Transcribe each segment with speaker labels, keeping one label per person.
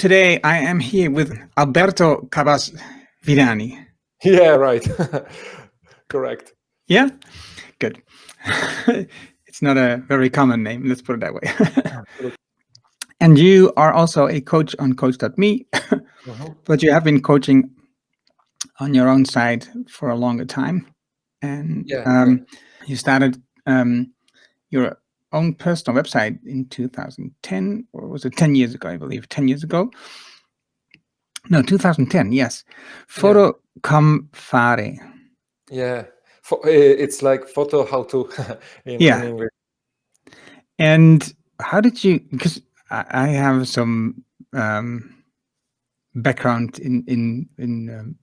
Speaker 1: Today I am here with Alberto Cabas Vidani.
Speaker 2: Yeah, right. Correct.
Speaker 1: Yeah? Good. It's not a very common name, let's put it that way. And you are also a coach on coach.me, but you have been coaching on your own side for a longer time. And you started your own personal website in 2010, or was it 10 years ago, I believe, 10 years ago? No, 2010, yes. Foto com fare.
Speaker 2: Yeah. It's like photo how to in English.
Speaker 1: And how did you, because I have some background in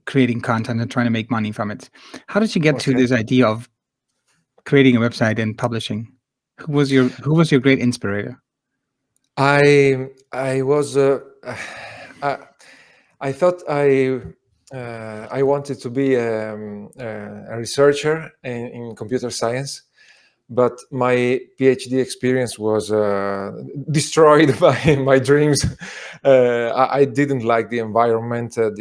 Speaker 1: creating content and trying to make money from it. How did you get to this idea of creating a website and publishing? Who was your great inspirator?
Speaker 2: I was I thought I wanted to be a researcher in computer science, but my Ph.D. experience was destroyed by my dreams. I didn't like the environment, and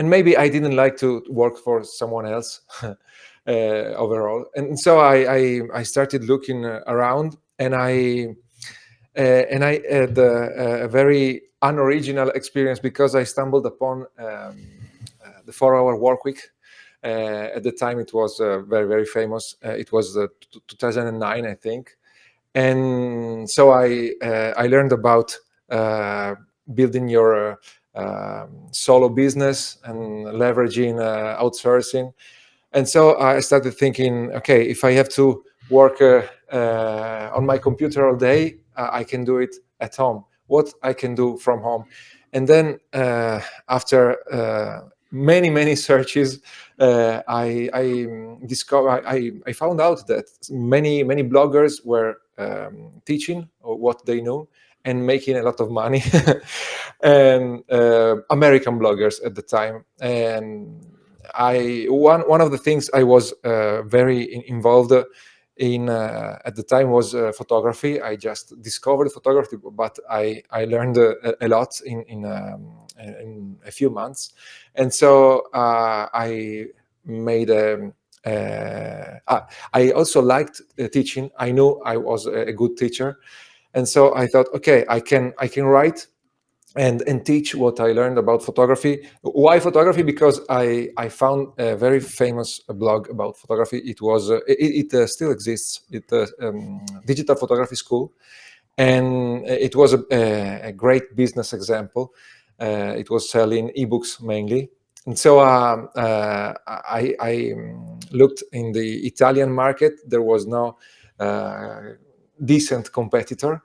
Speaker 2: maybe I didn't like to work for someone else overall. And so I started looking around, and I had a very unoriginal experience because I stumbled upon the 4-hour work week. At the time, it was very, very famous. It was 2009, I think. And so I learned about building your solo business and leveraging outsourcing. And so I started thinking, okay, if I have to work on my computer all day, I can do it at home. What I can do from home. And then after many searches, I discovered I found out that many bloggers were teaching what they knew and making a lot of money, and American bloggers at the time. And one of the things I was very involved in at the time was photography. I just discovered photography, but I learned a lot in a few months, and so I made I also liked teaching. I knew I was a good teacher, and so I thought, okay, I can write and teach what I learned about photography. Why photography? Because I found a very famous blog about photography. It was it still exists. Digital Photography School, and it was a great business example. It was selling ebooks mainly, and so I looked in the Italian market. There was no decent competitor.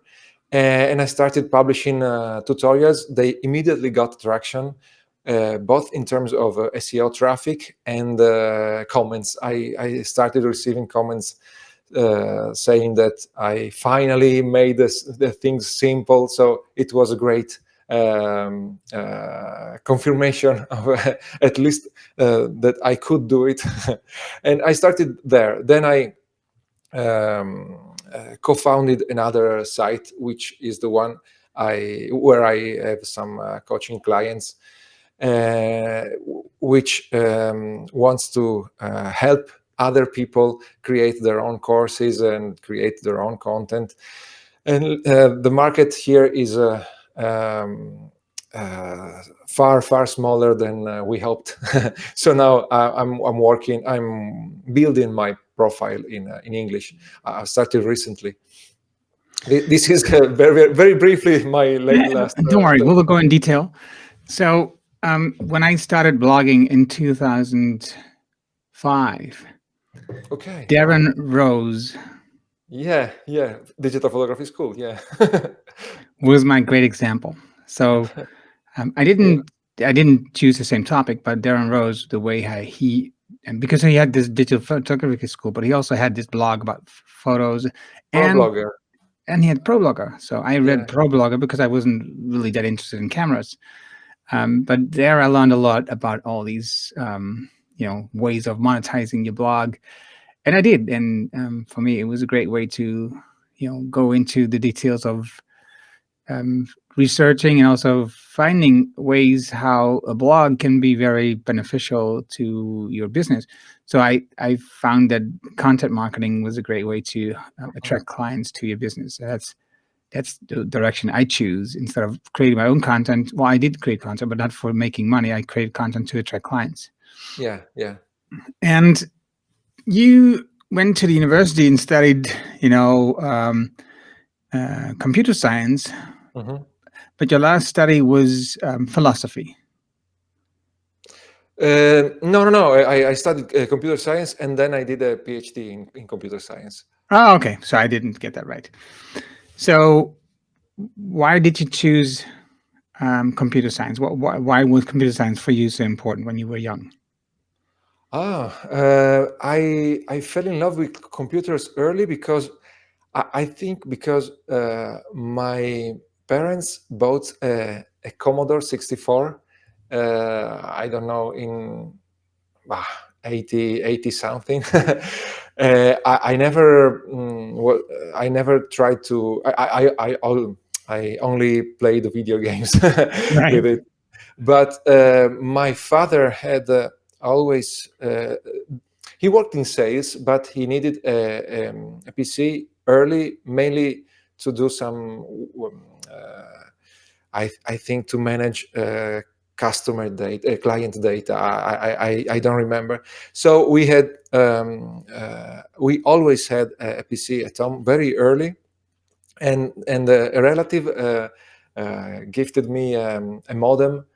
Speaker 2: And I started publishing tutorials. They immediately got traction, both in terms of SEO traffic and comments. I started receiving comments saying that I finally made the things simple. So it was a great confirmation of at least that I could do it. And I started there. Then I co-founded another site, which is the one where I have some coaching clients, which wants to help other people create their own courses and create their own content. And the market here is far smaller than we hoped. So now I'm building my profile in English. I started recently. This is very briefly my last.
Speaker 1: Don't worry, we'll go in detail. So when I started blogging in 2005,
Speaker 2: okay,
Speaker 1: Darren Rowse,
Speaker 2: yeah, Digital Photography School, yeah,
Speaker 1: was my great example. So I didn't choose the same topic, but Darren Rowse, the way and because he had this digital photography school, but he also had this blog about photos
Speaker 2: blogger.
Speaker 1: And he had ProBlogger. So I read ProBlogger because I wasn't really that interested in cameras. But there I learned a lot about all these, ways of monetizing your blog. And I did. And for me, it was a great way to, go into the details of researching and also finding ways how a blog can be very beneficial to your business. So I found that content marketing was a great way to attract clients to your business. That's the direction I choose instead of creating my own content. Well, I did create content, but not for making money. I created content to attract clients.
Speaker 2: Yeah, yeah.
Speaker 1: And you went to the university and studied, computer science, but your last study was philosophy.
Speaker 2: No. I studied computer science, and then I did a PhD in computer science.
Speaker 1: Oh, okay. So I didn't get that right. So why did you choose computer science? Why was computer science for you so important when you were young?
Speaker 2: I fell in love with computers early because I think because my parents bought a Commodore 64. I don't know, in 80 something. I never I never tried to. I only played the video games
Speaker 1: Right.
Speaker 2: with it. But my father had always. He worked in sales, but he needed a PC early, mainly to do some. I think to manage customer data, client data. I don't remember. So we had we always had a PC at home very early, and a relative gifted me a modem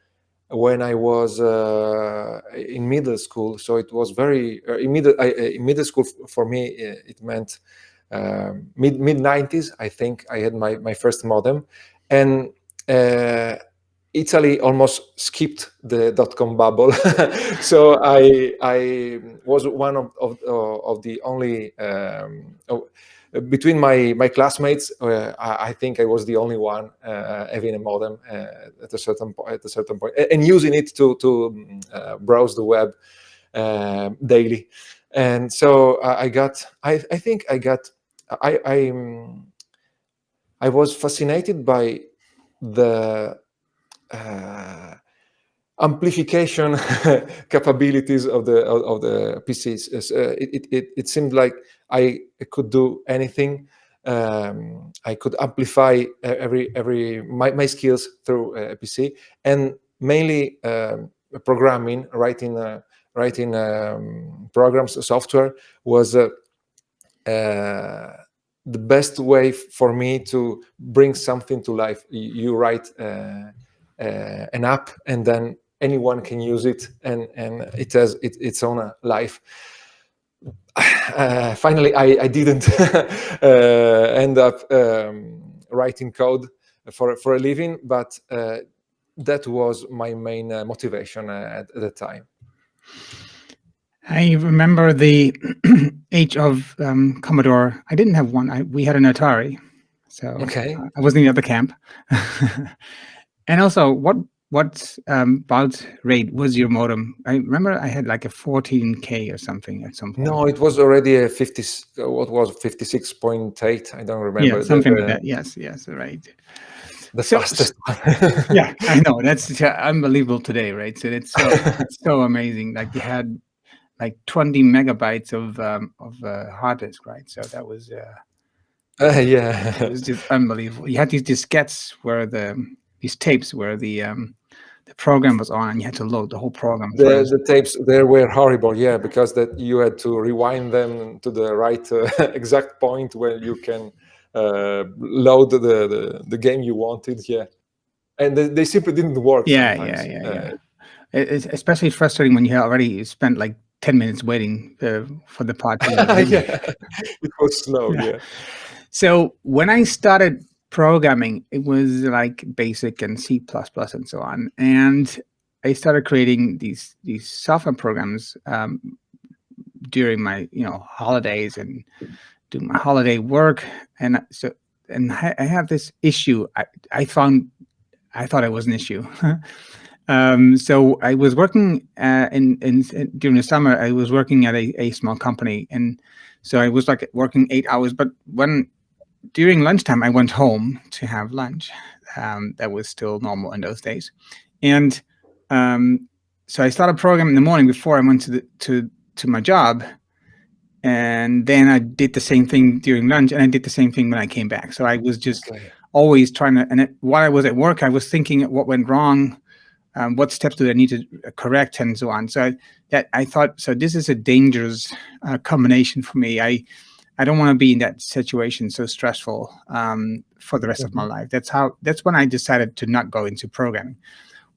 Speaker 2: when I was in middle school. So it was very in middle school for me. It meant mid 90s. I think I had my first modem, and Italy almost skipped the dot-com bubble. So I was one of the only between my classmates. I think I was the only one having a modem at a certain point, and using it to browse the web daily. And so I got. I think I got. I was fascinated by the amplification capabilities of the PCs. It seemed like I could do anything. I could amplify every my skills through a PC, and mainly programming, writing programs, software was the best way for me to bring something to life. You write an app, and then anyone can use it, and it has its own life. Finally, I didn't end up writing code for a living, but that was my main motivation at the time.
Speaker 1: I remember the age of Commodore. I didn't have one. We had an Atari, so
Speaker 2: Okay.
Speaker 1: I was in the other camp. And also, what baud rate was your modem? I remember I had like a 14K or something at some point.
Speaker 2: No, it was already a 50. What was 56.8? I don't remember.
Speaker 1: Yeah, something like that. Yes, right.
Speaker 2: The fastest one.
Speaker 1: Yeah, I know. That's unbelievable today, right? So it's so amazing. Like you had like 20 megabytes of hard disk, right? So that was
Speaker 2: yeah,
Speaker 1: it was just unbelievable. You had these diskettes where these tapes where the program was on, and you had to load the whole program first.
Speaker 2: the tapes there were horrible. Yeah, because that you had to rewind them to the right exact point where you can load the game you wanted. Yeah, and they simply didn't work sometimes.
Speaker 1: Yeah. It's especially frustrating when you had already spent like 10 minutes waiting for the part to load.
Speaker 2: Yeah, it was slow. Yeah.
Speaker 1: So when I started programming, it was like Basic and C++ and so on, and I started creating these software programs during my holidays and do my holiday work, and I have this issue. I thought it was an issue. So I was working during the summer. I was working at a small company, and so I was like working 8 hours. But during lunchtime, I went home to have lunch. that was still normal in those days. And so I started programming in the morning before I went to my job, and then I did the same thing during lunch, and I did the same thing when I came back. So I was just always trying to. And while I was at work, I was thinking what went wrong, what steps do I need to correct, and so on. So I thought, so this is a dangerous combination for me. I don't want to be in that situation, so stressful for the rest of my life. That's when I decided to not go into programming.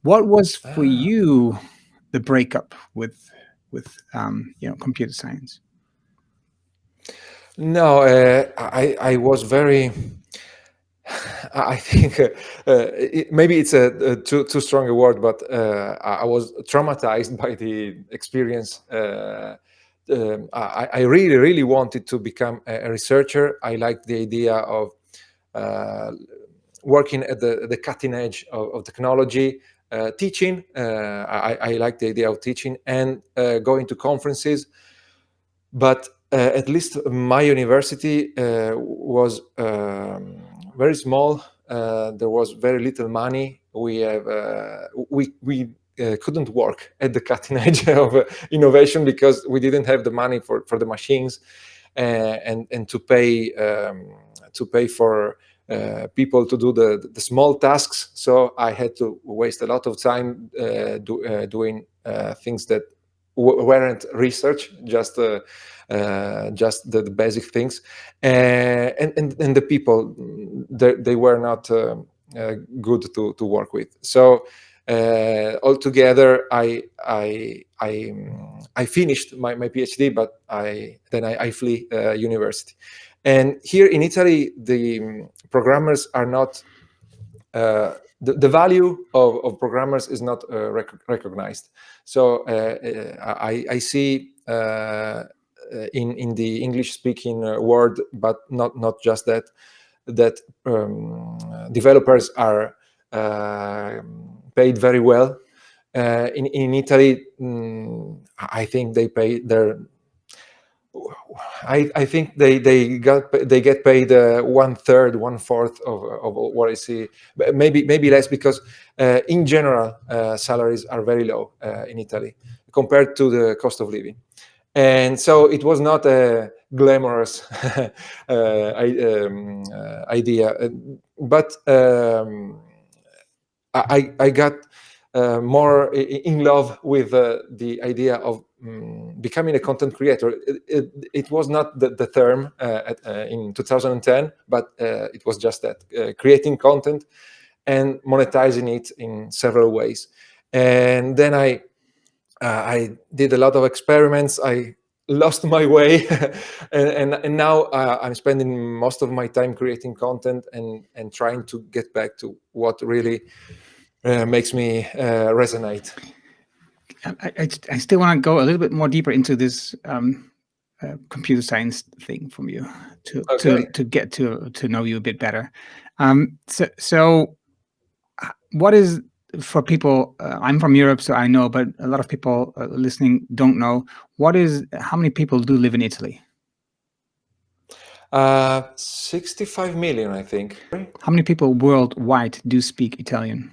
Speaker 1: What was for you the breakup with computer science?
Speaker 2: No, I was very. I think maybe it's a too strong a word, but I was traumatized by the experience. I really wanted to become a researcher. I liked the idea of working at the cutting edge of technology, teaching. I like the idea of teaching and going to conferences. But at least my university was very small. There was very little money. We couldn't work at the cutting edge of innovation because we didn't have the money for the machines and to pay for people to do the small tasks. So I had to waste a lot of time doing things that weren't research, just the basic things, and the people they were not good to work with. So altogether, I finished my PhD, but I flee university. And here in Italy, the programmers are not. The value of programmers is not recognized. So I see in the English-speaking world, but not just that developers are paid very well. In Italy, I think they pay their. I think they get paid 1/3, 1/4 of what I see. Maybe less, because in general salaries are very low in Italy compared to the cost of living. And so it was not a glamorous idea, but I got more in love with the idea of becoming a content creator. It was not the term in 2010, but it was just that, creating content and monetizing it in several ways. And then I did a lot of experiments. I lost my way, and now I'm spending most of my time creating content and trying to get back to what really makes me resonate.
Speaker 1: I still want to go a little bit more deeper into this computer science thing from you to get to know you a bit better. So what is, for people, I'm from Europe, so I know, but a lot of people listening don't know, how many people do live in Italy?
Speaker 2: 65 million, I think.
Speaker 1: How many people worldwide do speak Italian?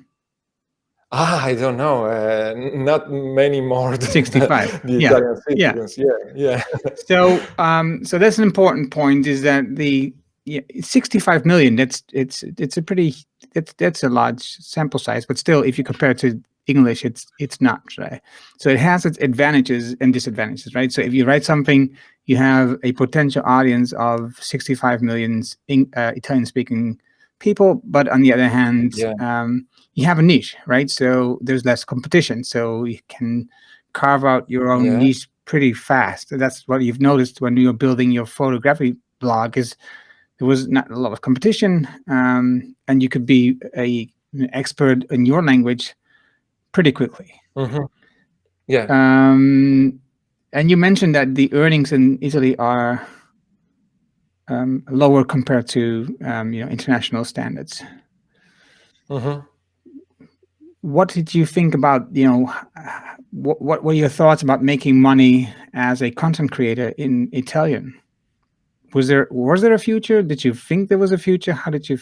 Speaker 2: I don't know. Not many more than
Speaker 1: 65.
Speaker 2: the Italian citizens. Yeah.
Speaker 1: So that's an important point, is that 65 million, it's a pretty, that's a large sample size, but still, if you compare it to English, it's not, right? So it has its advantages and disadvantages, right? So if you write something, you have a potential audience of 65 million Italian speaking people, but on the other hand, you have a niche, right? So there's less competition, so you can carve out your own niche pretty fast. That's what you've noticed when you're building your photography blog, is there was not a lot of competition, and you could be an expert in your language pretty quickly.
Speaker 2: Mm-hmm. Yeah.
Speaker 1: And you mentioned that the earnings in Italy are lower compared to international standards.
Speaker 2: Mm-hmm.
Speaker 1: What did you think about, what were your thoughts about making money as a content creator in Italian? Was there a future? Did you think there was a future? How did you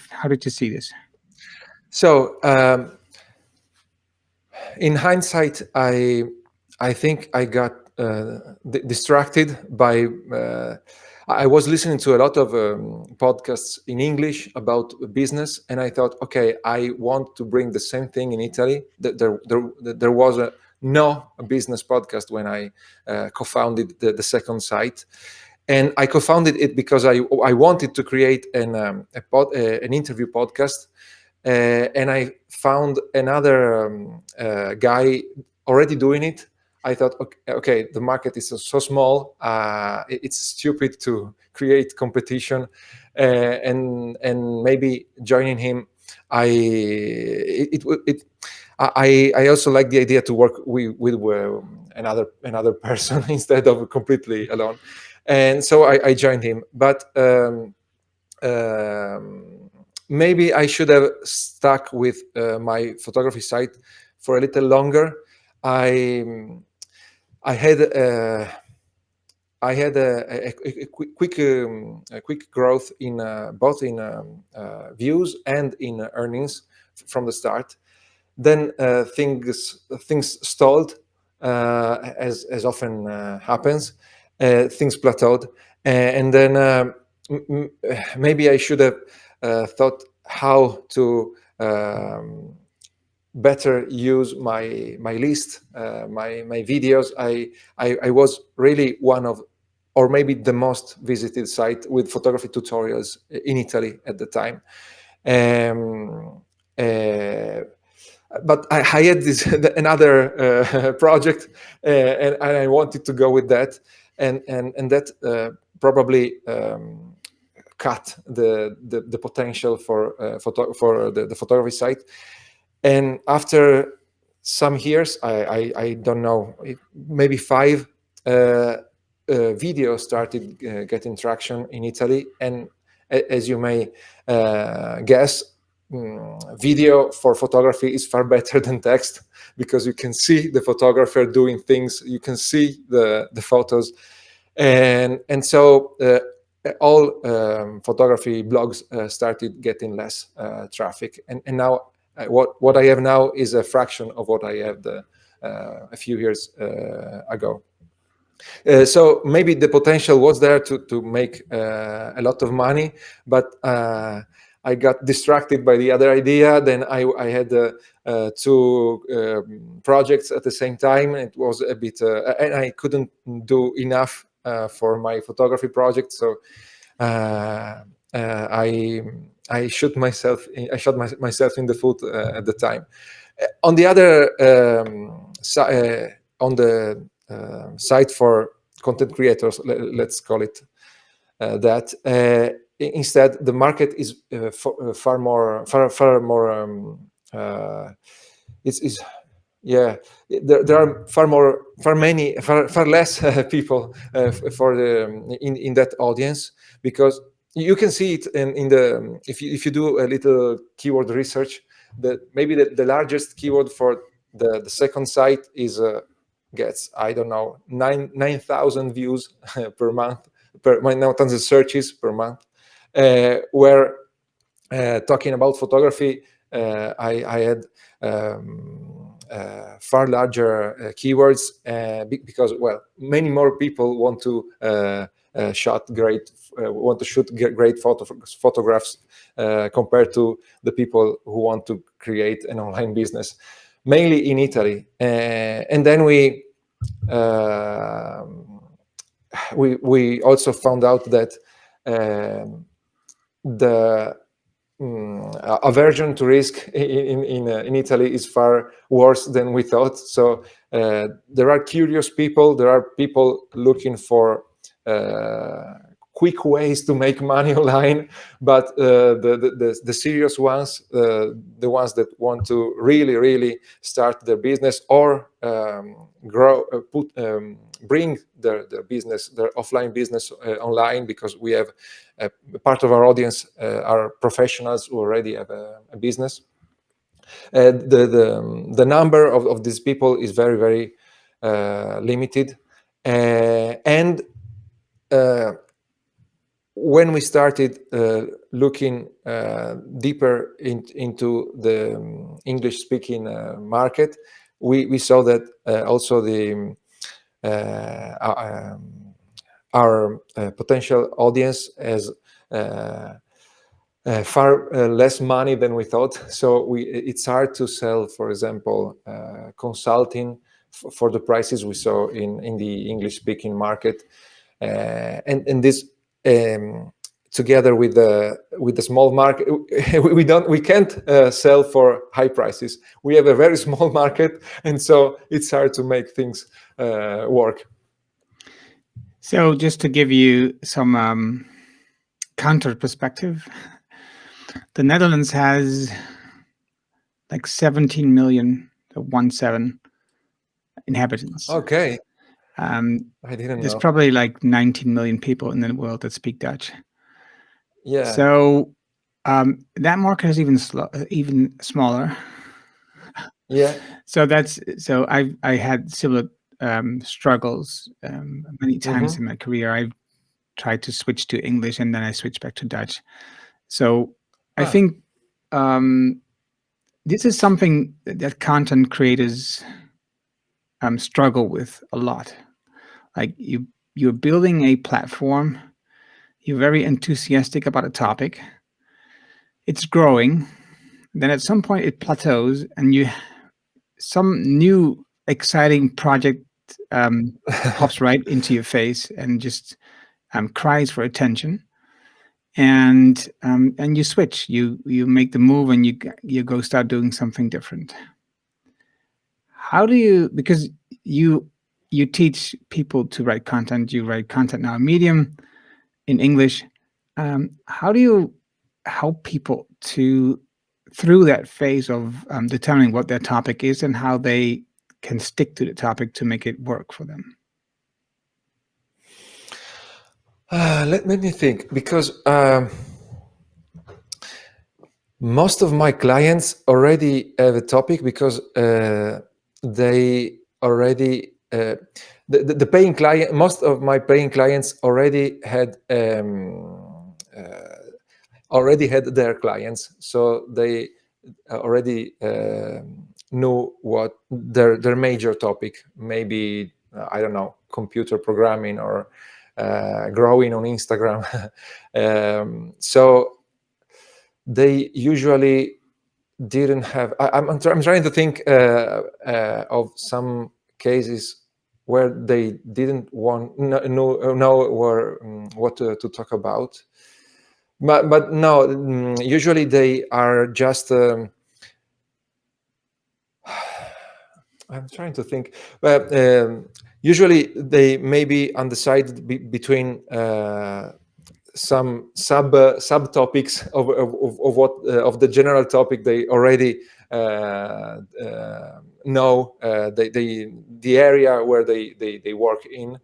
Speaker 1: see this?
Speaker 2: So in hindsight, I think I got distracted by. I was listening to a lot of podcasts in English about business, and I thought, okay, I want to bring the same thing in Italy. There was no business podcast when I co-founded the second site, and I co-founded it because I wanted to create an interview podcast, and I found another guy already doing it. I thought, okay, the market is so small. It's stupid to create competition, and maybe joining him, I also like the idea to work with another person instead of completely alone, and so I joined him. But maybe I should have stuck with my photography site for a little longer. I I had I had a quick growth in both in views and in earnings from the start. Then things stalled, as often happens. Things plateaued, and then maybe I should have thought how to better use my list, my videos. I was really one of, or maybe the most visited site with photography tutorials in Italy at the time. Uh, but I had this another project, and I wanted to go with that, and that probably cut the potential for the photography site. And after some years, I don't know, maybe 5 videos started getting traction in Italy, and as you may guess, video for photography is far better than text, because you can see the photographer doing things, you can see the photos, and so all photography blogs started getting less traffic, and now what I have now is a fraction of what I had a few years ago. So maybe the potential was there to make a lot of money, but I got distracted by the other idea. Then I had 2 projects at the same time. It was a bit, and I couldn't do enough for my photography project. So I shot myself. I shot myself in the foot at the time. On the other on the site for content creators, let's call it that. Instead, the market is far more. It's yeah. There are far less people for the in that audience, because you can see it in the if you do a little keyword research, that maybe the largest keyword for the second site is gets, I don't know, 9,000 views per month, per 9,000 searches per month, where talking about photography, I had far larger keywords, because, well, many more people want to want to shoot great photographs compared to the people who want to create an online business, mainly in Italy. And then we also found out that the aversion to risk in Italy is far worse than we thought. So there are curious people, there are people looking for quick ways to make money online, but the serious ones, the ones that want to really start their business, or grow, bring their business, their offline business online, because we have part of our audience are professionals who already have a business. The number of these people is very limited, and when we started looking deeper into the English-speaking market, we saw that also the our potential audience has far less money than we thought. So it's hard to sell, for example, consulting for the prices we saw in the English-speaking market, and this together with the small market, we can't sell for high prices. We have a very small market, and so it's hard to make things work.
Speaker 1: So just to give you some counter perspective, the Netherlands has like 17 million, 17 inhabitants.
Speaker 2: Okay.
Speaker 1: I
Speaker 2: didn't
Speaker 1: There's
Speaker 2: know.
Speaker 1: probably like 19 million people in the world that speak Dutch.
Speaker 2: Yeah.
Speaker 1: So that market is even smaller.
Speaker 2: Yeah.
Speaker 1: So I had similar struggles many times in my career. I tried to switch to English and then I switched back to Dutch. So I think this is something that content creators struggle with a lot. Like you're building a platform, you're very enthusiastic about a topic, it's growing, then at some point it plateaus, and some new exciting project pops right into your face and just cries for attention, and you switch, you make the move, and you go start doing something different. How do you, because you teach people to write content, you write content now, Medium, in English. How do you help people to through that phase of determining what their topic is and how they can stick to the topic to make it work for them?
Speaker 2: Let me think, because most of my clients already have a topic, because they already the paying client. Most of my paying clients already had their clients, so they already knew what their major topic. Maybe I don't know, computer programming or growing on Instagram. So they usually didn't have. I'm trying to think of some cases where they didn't know what to talk about. But no, usually they are just. I'm trying to think. But usually they may be undecided between some subtopics of what of the general topic they already know, the area where they work in.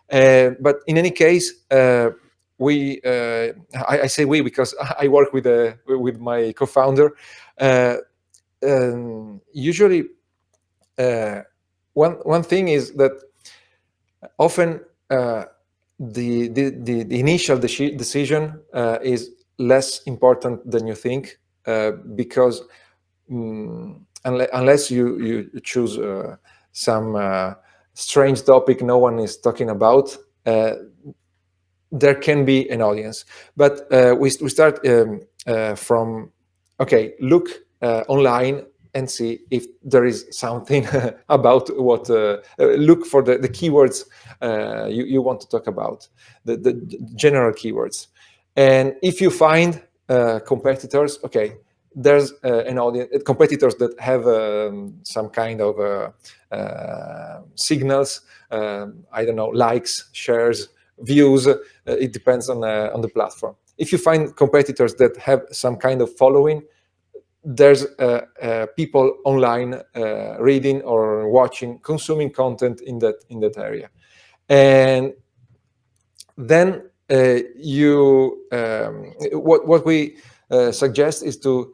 Speaker 2: But in any case, I say we because I work with my co-founder. Usually, one thing is that often the initial decision is less important than you think, because unless you choose some strange topic no one is talking about, there can be an audience. But we start from, okay, look online and see if there is something about what look for the keywords you want to talk about, the general keywords. And if you find competitors, okay, there's an audience, competitors that have some kind of signals, I don't know, likes, shares, views. It depends on the platform. If you find competitors that have some kind of following, there's people online reading or watching, consuming content in that area. And then what we suggest is to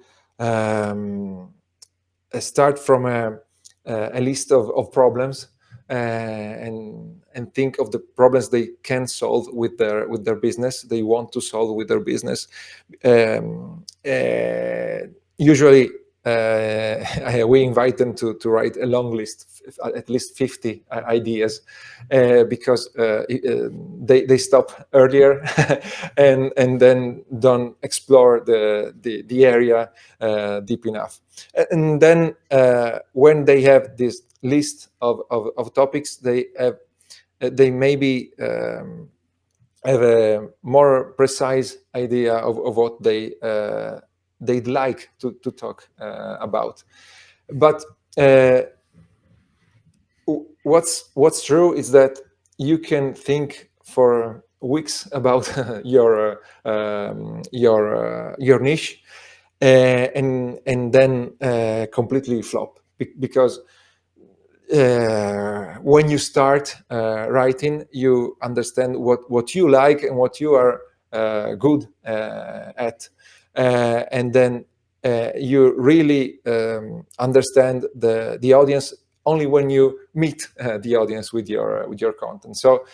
Speaker 2: start from a list of problems, and and think of the problems they can solve with their business, they want to solve with their business. Usually we invite them to write a long list, at least 50 ideas, because they stop earlier and then don't explore the area deep enough. And then when they have this list of topics, they maybe have a more precise idea of what they'd like to talk about. But what's true is that you can think for weeks about your niche, and then completely flop, because when you start writing, you understand what you like and what you are good at, and then you really understand the audience only when you meet the audience with your content. So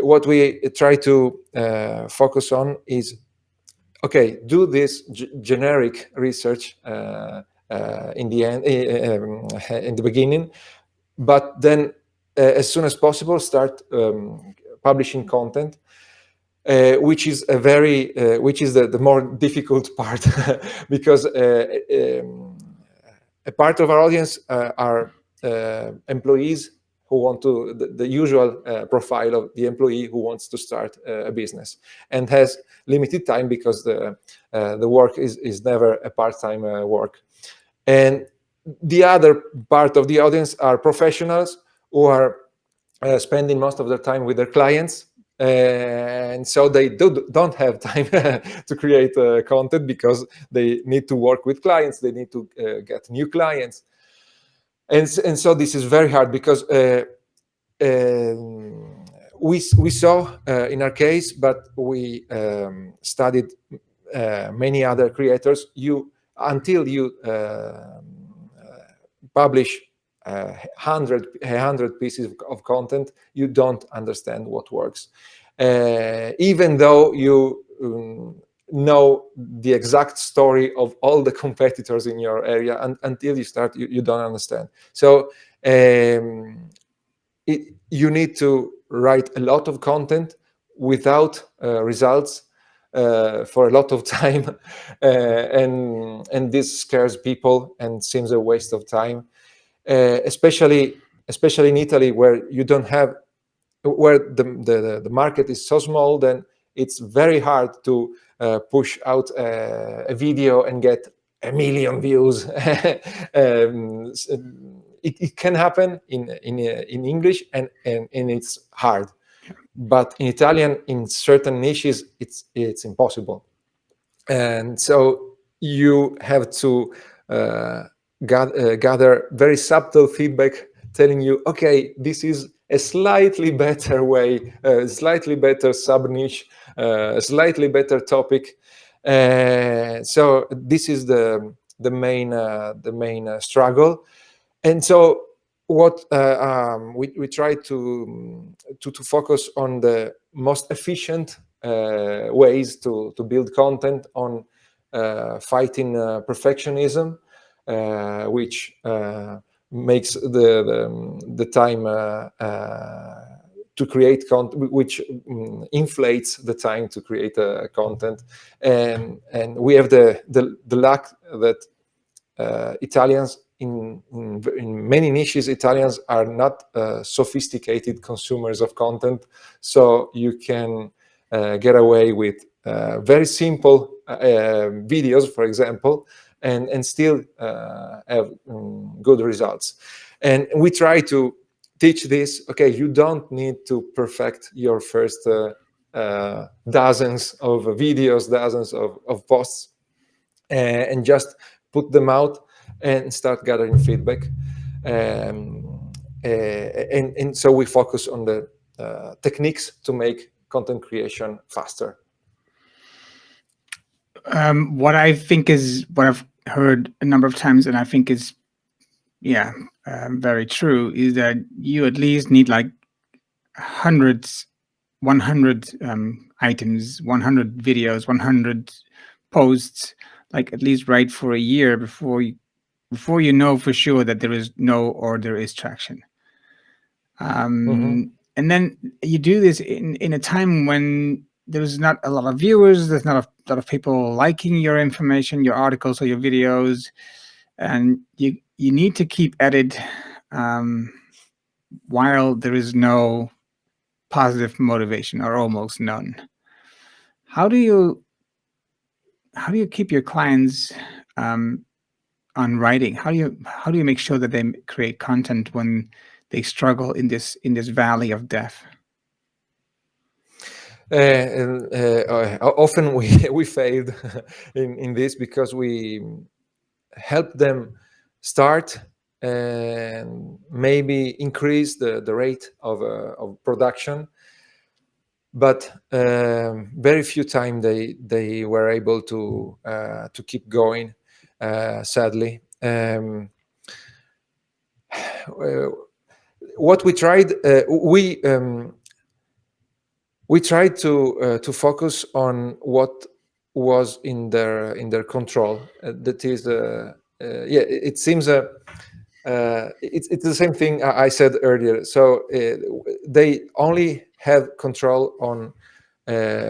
Speaker 2: what we try to focus on is, okay, do this generic research in the end, in the beginning, but then as soon as possible start publishing content, which is the more difficult part because a part of our audience are employees who want to, the usual profile of the employee who wants to start a business and has limited time because the work is never a part-time work. And the other part of the audience are professionals who are spending most of their time with their clients, and so they don't have time to create content because they need to work with clients, they need to get new clients, and so this is very hard because we saw in our case, but we studied many other creators. Until you publish 100 pieces of content, you don't understand what works, even though you know the exact story of all the competitors in your area, and until you start, you don't understand. So you need to write a lot of content without results for a lot of time, and this scares people and seems a waste of time, especially in Italy, where you don't have, where the market is so small. Then it's very hard to push out a video and get 1 million views. It can happen in English, and it's hard, but in Italian, in certain niches, it's impossible. And so you have to gather very subtle feedback telling you, okay, this is a slightly better way, a slightly better sub-niche, a slightly better topic. So this is the main struggle. And so what we try to focus on the most efficient ways to build content, on fighting perfectionism, which makes the time to create content, which inflates the time to create content. And we have the luck that Italians, in many niches, Italians are not sophisticated consumers of content, so you can get away with very simple videos, for example, and still have good results. And we try to teach this. Okay, you don't need to perfect your first dozens of videos, dozens of posts, and just put them out and start gathering feedback. And so we focus on the techniques to make content creation faster.
Speaker 1: What I think is, what I've heard a number of times, and I think is, very true, is that you at least need like hundreds, 100 items, 100 videos, 100 posts, like at least write for a year before you know for sure that there is no or there is traction. And then you do this in a time when there's not a lot of viewers, there's not a lot of people liking your information, your articles or your videos, and you need to keep at it while there is no positive motivation or almost none. How do you keep your clients on writing? How do you make sure that they create content when they struggle in this valley of death?
Speaker 2: Often we failed in this because we help them start and maybe increase the rate of production, but very few time they were able to keep going, sadly. What we tried, we tried to focus on what was in their control. That is, yeah, it seems it's the same thing I said earlier. So they only have control on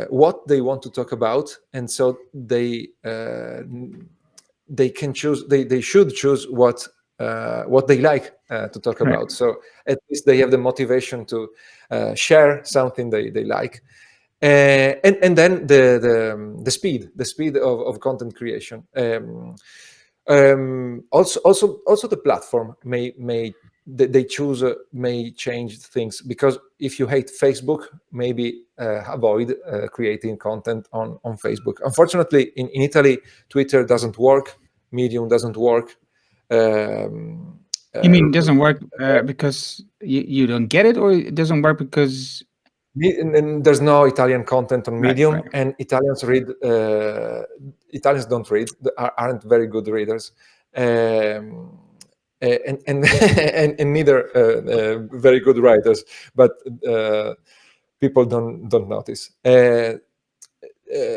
Speaker 2: what they want to talk about, and so they can choose. They should choose what they like to talk
Speaker 1: Right.
Speaker 2: about. So at least they have the motivation to share something they like. And then the speed of content creation. Also the platform may they choose may change things, because if you hate Facebook, maybe avoid creating content on Facebook. Unfortunately, in Italy, Twitter doesn't work, Medium doesn't work.
Speaker 1: You mean it doesn't work because you don't get it, or it doesn't work because
Speaker 2: And there's no Italian content on
Speaker 1: right,
Speaker 2: Medium,
Speaker 1: right.
Speaker 2: and Italians don't read, aren't very good readers, and and neither very good writers, but people don't notice.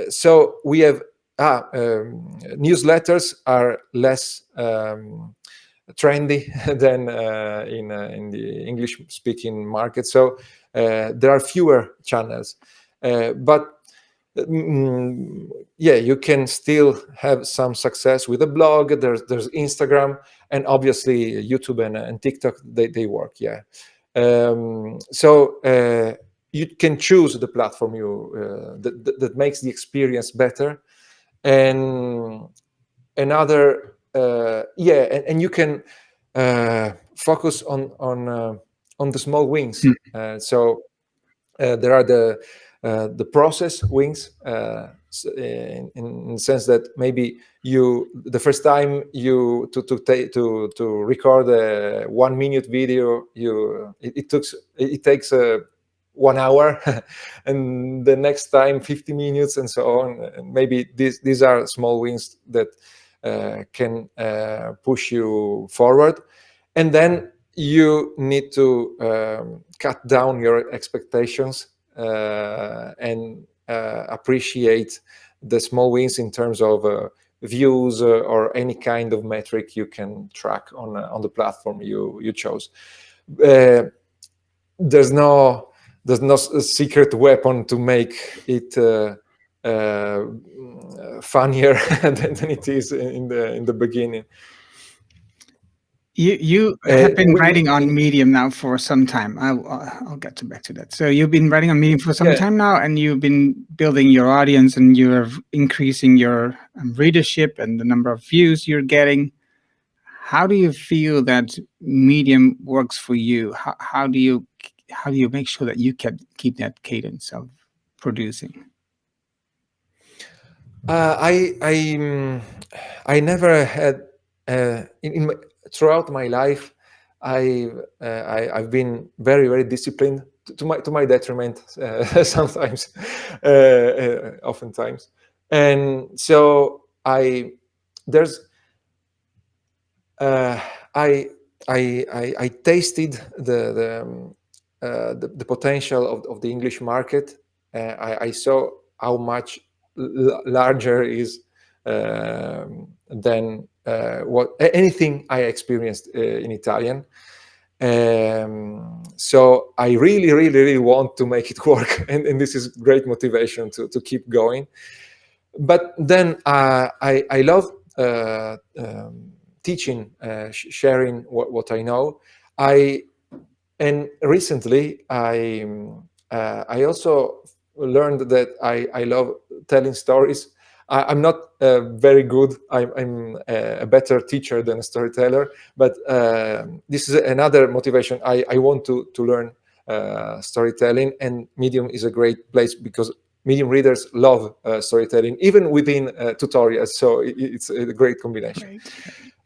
Speaker 2: So we have newsletters are less trendy than in the English-speaking market. So there are fewer channels, but yeah, you can still have some success with a blog. There's Instagram, and obviously YouTube and TikTok. They work. Yeah. So you can choose the platform that makes the experience better, and another yeah, and you can focus on the small wins. So there are the process wins, in the sense that maybe you the first time you to record a 1 minute video, it takes 1 hour, and the next time 50 minutes, and so on. And maybe these are small wins that can push you forward. And then you need to cut down your expectations and appreciate the small wins in terms of views or any kind of metric you can track on the platform you chose. There's no secret weapon to make it funnier than it is in the beginning.
Speaker 1: You have been writing on Medium now for some time. I'll get back to that. So you've been writing on Medium for some time now, and you've been building your audience, and you're increasing your readership and the number of views you're getting. How do you feel that Medium works for you? How do you make sure that you can keep that cadence of producing?
Speaker 2: I never had throughout my life. I've been very disciplined, to my detriment sometimes, oftentimes, and so there's I tasted the potential of the English market. I saw how much larger is than anything I experienced in Italian. So I really, really, really want to make it work, and this is great motivation to keep going. But then I love teaching, sharing what I know. And recently I also learned that I love telling stories. I'm not very good. I'm a better teacher than a storyteller, but this is another motivation. I want to learn storytelling, and Medium is a great place because Medium readers love storytelling, even within tutorials. So it's a great combination.
Speaker 1: Great.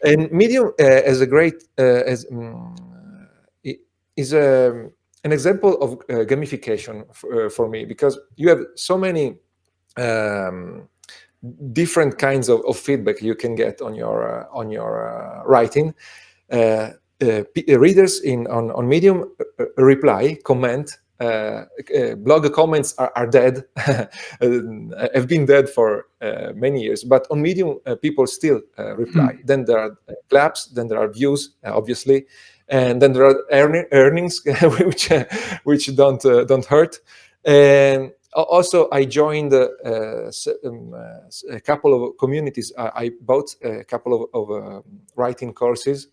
Speaker 2: And Medium as a great is an example of gamification for me, because you have so many different kinds of feedback you can get on your writing. Readers on Medium reply, comment. Blog comments are dead, have been dead for many years, but on Medium people still reply. Then there are claps, then there are views, obviously, and then there are earnings, which don't hurt. And also, I joined a couple of communities. I bought a couple of writing courses,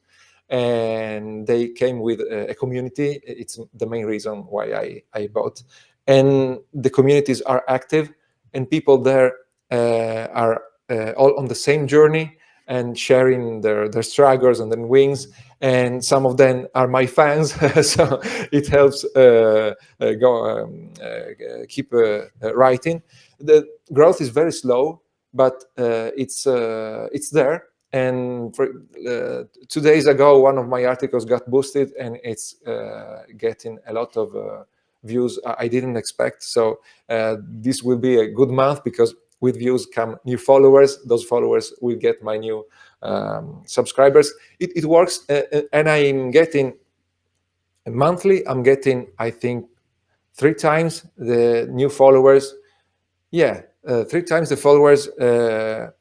Speaker 2: and they came with a community. It's the main reason why I bought. And the communities are active, and people there are all on the same journey and sharing their struggles and then wins. And some of them are my fans, so it helps keep writing. The growth is very slow, but it's there. And 2 days ago, one of my articles got boosted, and it's getting a lot of views I didn't expect. So this will be a good month, because with views come new followers. Those followers will get my new subscribers. It works, and I'm getting monthly. I'm getting, I think, 3 times the new followers. Yeah, 3 times the followers that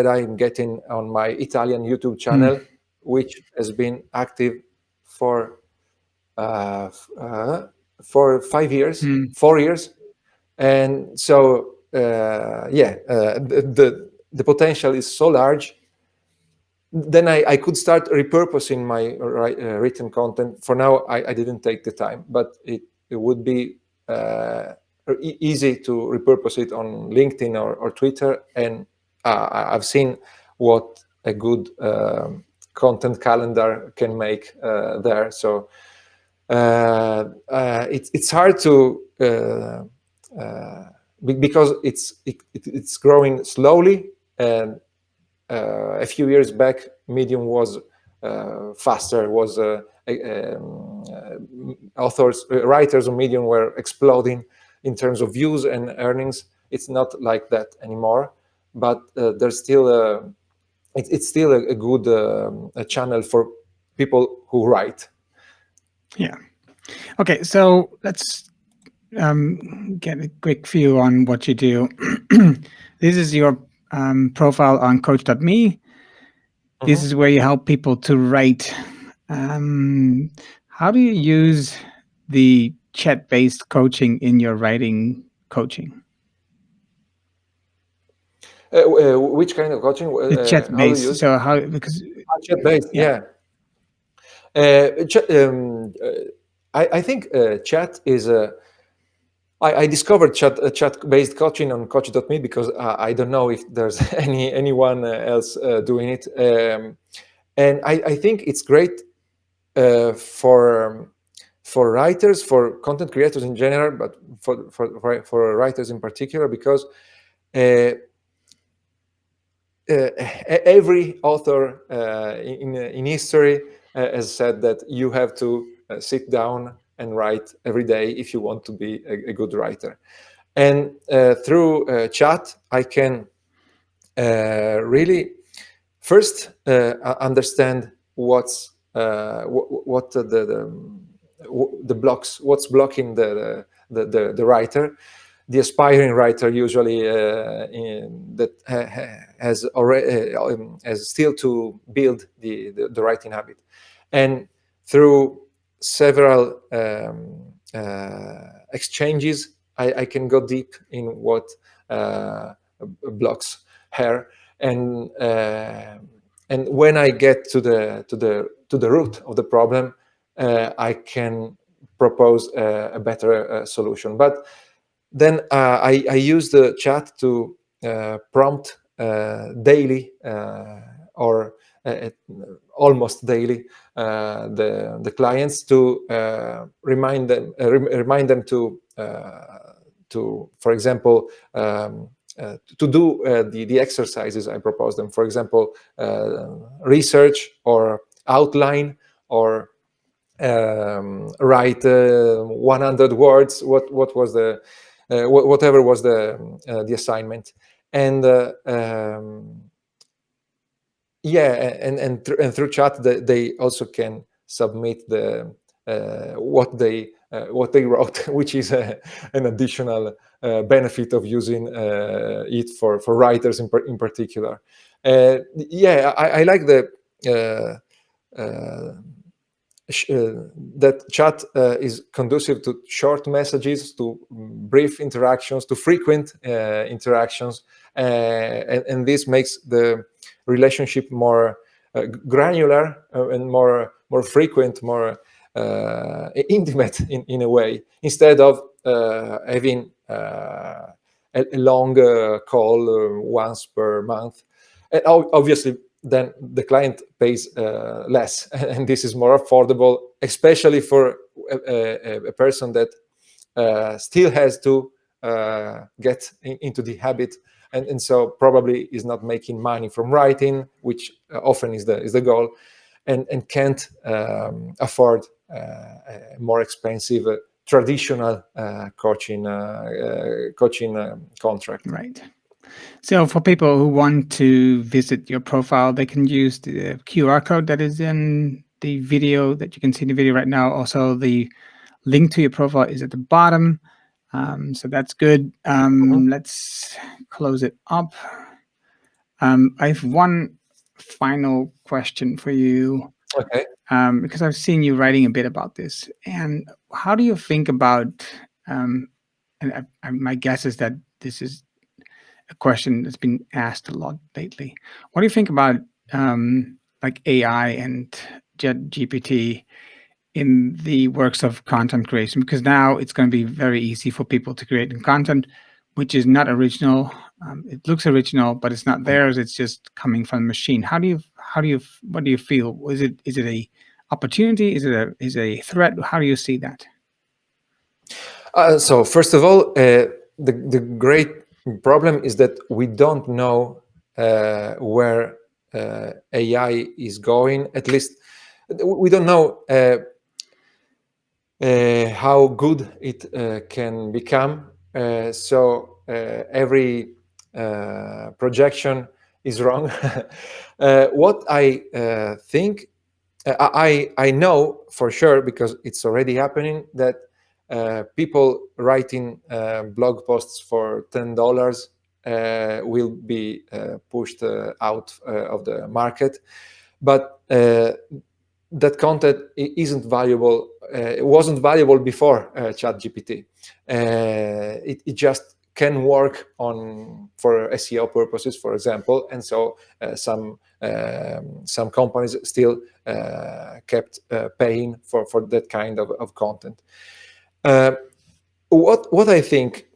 Speaker 2: I'm getting on my Italian YouTube channel, which has been active for 5 years, 4 years. And so the potential is so large. Then I could start repurposing my written content. For now, I didn't take the time, but it would be easy to repurpose it on LinkedIn or Twitter. And I've seen what a good content calendar can make there. So it's hard to because it's growing slowly. And a few years back, Medium was faster. Was writers on Medium were exploding in terms of views and earnings. It's not like that anymore, but there's still it's still a good a channel for people who write.
Speaker 1: Yeah. Okay, so let's get a quick view on what you do. This is your profile on coach.me. This is where you help people to write. How do you use the chat-based coaching in your writing coaching?
Speaker 2: Which kind of coaching?
Speaker 1: The
Speaker 2: How do you
Speaker 1: chat-based.
Speaker 2: use?
Speaker 1: So how, because
Speaker 2: Chat-based, yeah. I think chat is I discovered chat-based coaching on coach.me because I don't know if there's anyone else doing it. And I think it's great for writers, for content creators in general, but for writers in particular, because every author in history has said that you have to sit down and write every day if you want to be a good writer. And through chat, I can really first understand what's the blocks, what's blocking the writer, the aspiring writer usually that has already has still to build the writing habit. And through several exchanges, I can go deep in what blocks her, and when I get to the root of the problem, I can propose a better solution. But then I use the chat to prompt daily or almost daily the clients to remind them to, for example, to do the exercises I propose them. For example, research or outline, or write 100 words. What was the whatever was the assignment, and yeah, and through chat they also can submit the what they wrote, which is an additional benefit of using it for writers in particular. Yeah, I like that chat is conducive to short messages, to brief interactions, to frequent interactions, and this makes the relationship more granular and more frequent, more intimate in a way, instead of having a long call once per month. And obviously, then the client pays less, and this is more affordable, especially for a person that still has to get into the habit, and so probably is not making money from writing, which often is the goal, and can't afford a more expensive traditional coaching contract.
Speaker 1: Right. So for people who want to visit your profile, they can use the QR code that is in the video that you can see in the video right now. Also, the link to your profile is at the bottom. So that's good. Let's close it up. I have one final question for you.
Speaker 2: Okay.
Speaker 1: Because I've seen you writing a bit about this. And how do you think about, and my guess is that this is a question that's been asked a lot lately. What do you think about like AI and GPT in the works of content creation? Because now it's going to be very easy for people to create content which is not original. It looks original, but it's not theirs. It's just coming from the machine. What do you feel? Is it a opportunity? Is it a threat? How do you see that?
Speaker 2: So first of all, the great problem is that we don't know where AI is going. At least we don't know how good it can become. So every projection is wrong. What I think, I know for sure, because it's already happening, that people writing blog posts for $10 will be pushed out of the market. But that content isn't valuable. It wasn't valuable before ChatGPT. It just can work for SEO purposes, for example, and so some companies still kept paying for that kind of content. What I think,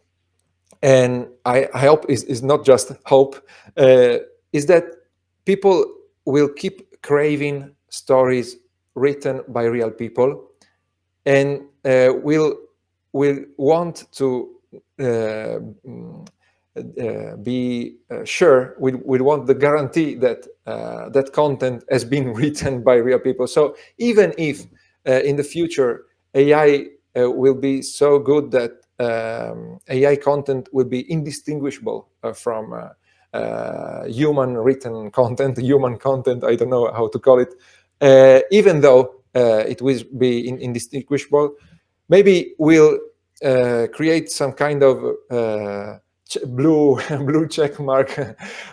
Speaker 2: and I hope is not just hope, is that people will keep craving stories written by real people, and will want to be sure. We want the guarantee that that content has been written by real people. So even if in the future AI will be so good that AI content will be indistinguishable from human written content, human content, I don't know how to call it, even though it will be indistinguishable. Maybe we'll create some kind of blue check mark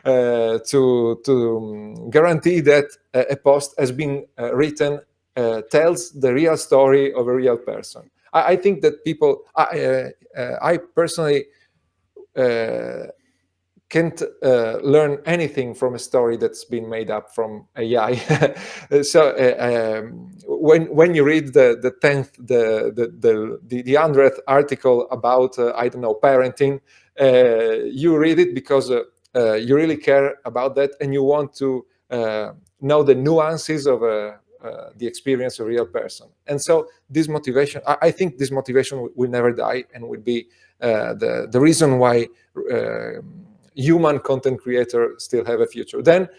Speaker 2: to guarantee that a post has been written tells the real story of a real person. I think that people, I personally can't learn anything from a story that's been made up from AI. So when you read the 10th, the 100th article about I don't know, parenting, you read it because you really care about that and you want to know the nuances of the experience of a real person. And so this motivation, I think this motivation will never die and will be the reason why human content creators still have a future. Then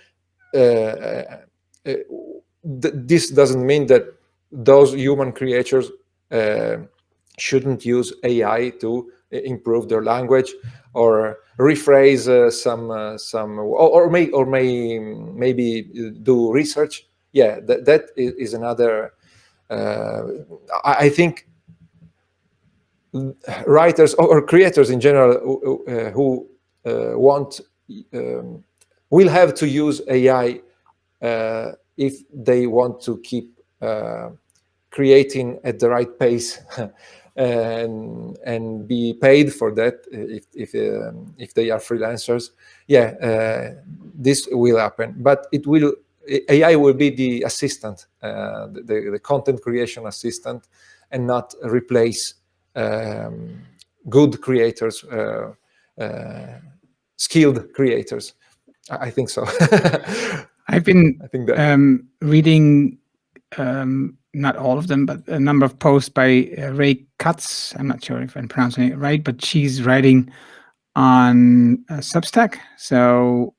Speaker 2: this doesn't mean that those human creators shouldn't use AI to improve their language or rephrase maybe do research. Yeah, that is another. I think writers or creators in general who want will have to use AI if they want to keep creating at the right pace and be paid for that if they are freelancers. Yeah, this will happen, but AI will be the assistant, the content creation assistant, and not replace good creators, skilled creators. I think so.
Speaker 1: I've been
Speaker 2: I think that.
Speaker 1: reading, not all of them, but a number of posts by Ray Katz. I'm not sure if I'm pronouncing it right, but she's writing on Substack. So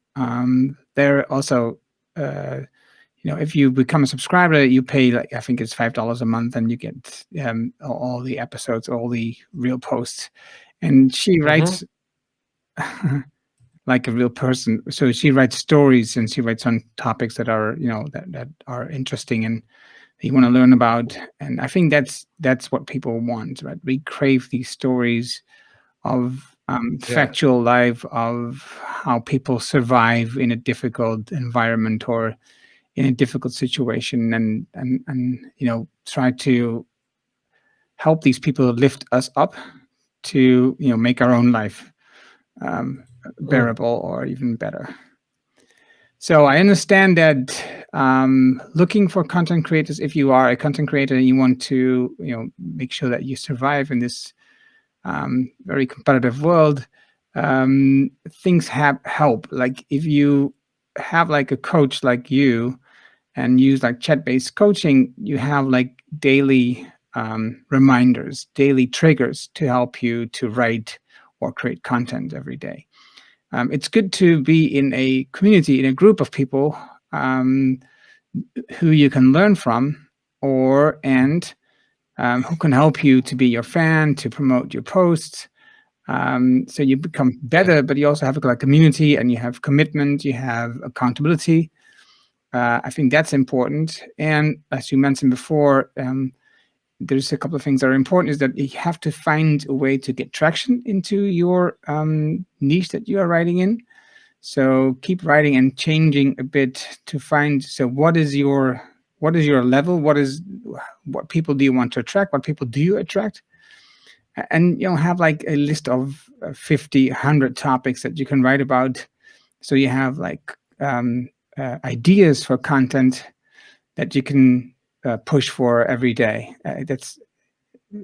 Speaker 1: they're also, if you become a subscriber, you pay like, I think it's $5 a month, and you get all the episodes, all the real posts. And she writes like a real person. So she writes stories and she writes on topics that are, that are interesting and you want to learn about. And I think that's what people want, right? We crave these stories of factual life, of how people survive in a difficult environment or in a difficult situation, and try to help these people lift us up to make our own life bearable or even better. So I understand that looking for content creators, if you are a content creator and you want to make sure that you survive in this very competitive world, things have help. Like if you have like a coach like you and use like chat-based coaching, you have like daily reminders, daily triggers to help you to write or create content every day. It's good to be in a community, in a group of people who you can learn from, and who can help you to be your fan, to promote your posts. So you become better, but you also have a community, and you have commitment, you have accountability. I think that's important. And as you mentioned before, there's a couple of things that are important, is that you have to find a way to get traction into your niche that you are writing in. So keep writing and changing a bit to find, so what is your level? What people do you want to attract? What people do you attract? And have like a list of 50, 100 topics that you can write about. So you have like ideas for content that you can push for every day. That's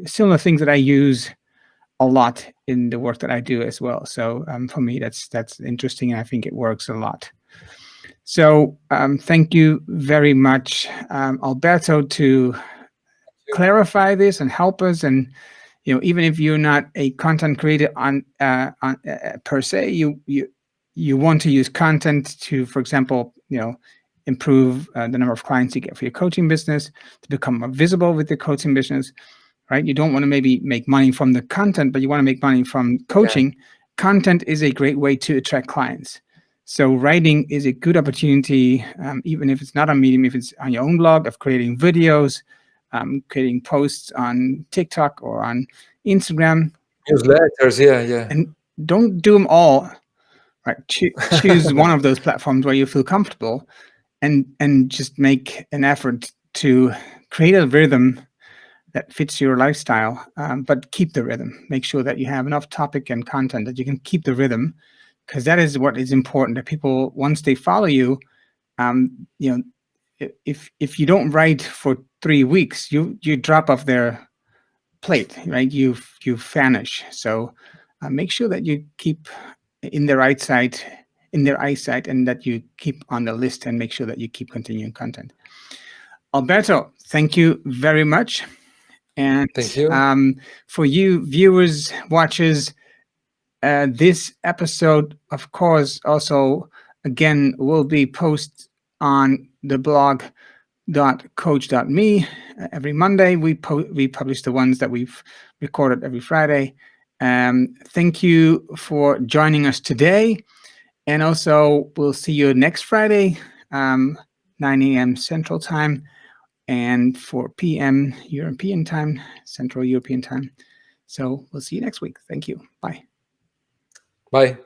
Speaker 1: similar things that I use a lot in the work that I do as well. So for me, that's interesting, and I think it works a lot. So thank you very much, Alberto, to clarify this and help us. And even if you're not a content creator on per se, you want to use content to, for example, improve the number of clients you get for your coaching business, to become more visible with your coaching business, right? You don't want to maybe make money from the content, but you want to make money from coaching. Yeah. Content is a great way to attract clients. So writing is a good opportunity, even if it's not on Medium, if it's on your own blog, of creating videos, creating posts on TikTok or on Instagram.
Speaker 2: Newsletters, yeah.
Speaker 1: And don't do them all, right? Choose one of those platforms where you feel comfortable, and just make an effort to create a rhythm that fits your lifestyle, but keep the rhythm. Make sure that you have enough topic and content that you can keep the rhythm, because that is what is important. That people, once they follow you, you know, if you don't write for 3 weeks, you drop off their plate, right? You vanish. So make sure that you keep in their eyesight, and that you keep on the list, and make sure that you keep continuing content. Alberto, thank you very much. And
Speaker 2: Thank you.
Speaker 1: For you viewers, watchers, this episode, of course, also again will be posted on the blog .coach.me every Monday. We publish the ones that we've recorded every Friday. Thank you for joining us today, and also we'll see you next Friday, 9 a.m. Central Time and 4 p.m. European Time, Central European Time. So we'll see you next week. Thank you. Bye.
Speaker 2: Bye.